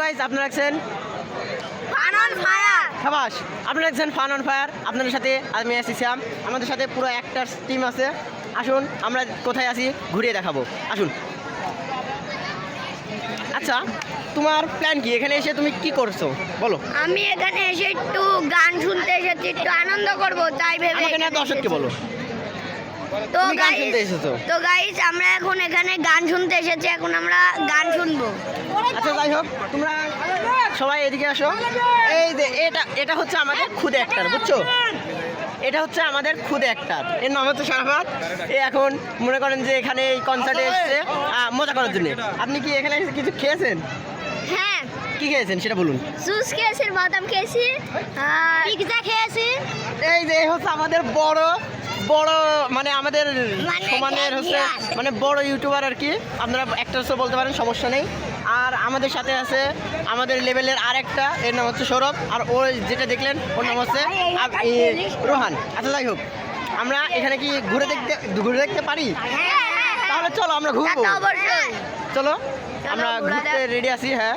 Guys, আপনারা দেখছেন fun on fire. খাবাস। আপনারা দেখছেন ফান অন ফায়ার। আপনাদের সাথে আমি আছি শ্যাম। আমাদের সাথে পুরো একটা টিম আছে। আসুন আমরা কোথায় আছি ঘুরিয়ে দেখাবো। আসুন। আচ্ছা, তোমার প্ল্যান কি? এখানে এসে তুমি কি করছো বলো। আমি এখানে এসে একটু গান শুনতে এসেছি, একটু আনন্দ করব তাই ভেবে আমাকে না দর্শককে বলো। তো তুমি গান গাইস, শুনতে এসেছো? তো গাইস আমরা এখন এখানে গান শুনতে এসেছি, এখন আমরা গান শুনবো। আচ্ছা যাই হোক, তোমরা সবাই এদিকে আসো। এই যে এটা হচ্ছে আমাদের খুদে অ্যাক্টর, বুঝছো? এটা হচ্ছে আমাদের খুদে অ্যাক্টর। এর নাম হচ্ছে শারাফাত। এ এখন মনে করেন যে এখানে এই কনসার্টে এসেছে মজা করার জন্য। আপনি কি এখানে এসে কিছু খেয়েছেন? হ্যাঁ, কি খেয়েছেন সেটা বলুন। জুস খেয়েছি, বাদাম খেয়েছি, পিৎজা খেয়েছি। এই যে হচ্ছে আমাদের বড় মানে আমাদের মানে সমানের হচ্ছে genius। মানে বড় ইউটিউবার আর কি। আপনারা অ্যাক্টরসও বলতে পারেন, সমস্যা নেই। আর আমাদের সাথে আছে আমাদের লেভেলের আরেকটা, এর নাম হচ্ছে সৌরভ। আর ওই যেটা দেখলেন ওর নাম হচ্ছে রোহান। আচ্ছা যাই হোক, আমরা এখানে কি ঘুরে দেখতে পারি? তাহলে চলো আমরা ঘুরবো। অবশ্যই চলো আমরা ঘোরা ঘুরতে যাক। রেডি আছি। হ্যাঁ,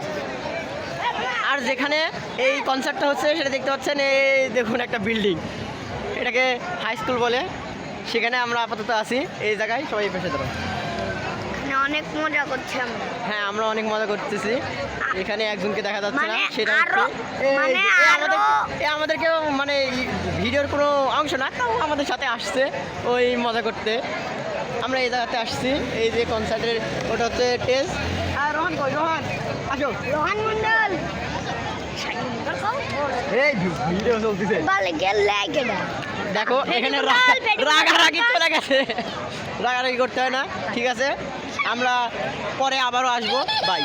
আর যেখানে এই কনসার্টটা হচ্ছে সেটা দেখতে পাচ্ছেন, এই দেখুন একটা বিল্ডিং, এটাকে হাই স্কুল বলে। সেখানে আমরা আপাতত আছি এই জায়গায়। সবাই পেশে ধরো। অনেক মজা করছি আমরা। হ্যাঁ, আমরা অনেক মজা করতেছি। এখানে একজনকে দেখা যাচ্ছে না, মানে সেটা হচ্ছে আরো- মানে আমাদেরকেও মানে ভিডিওর কোনো অংশ না, তাও আমাদের সাথে আসছে ওই মজা করতে। আমরা এই জায়গাতে আসছি, এই যে কনসার্টের ওটা হচ্ছে টেস্ট। আর রোহান কই? রোহান আসো। রোহান মন্ডল এই ভিডিও চলতেছে, বলে গেলে কেডা। দেখো এখানে রাগারাগি চলে গেছে। রাগারাগি করতে হয় না, ঠিক আছে? আমরা পরে আবারও আসবো। বাই।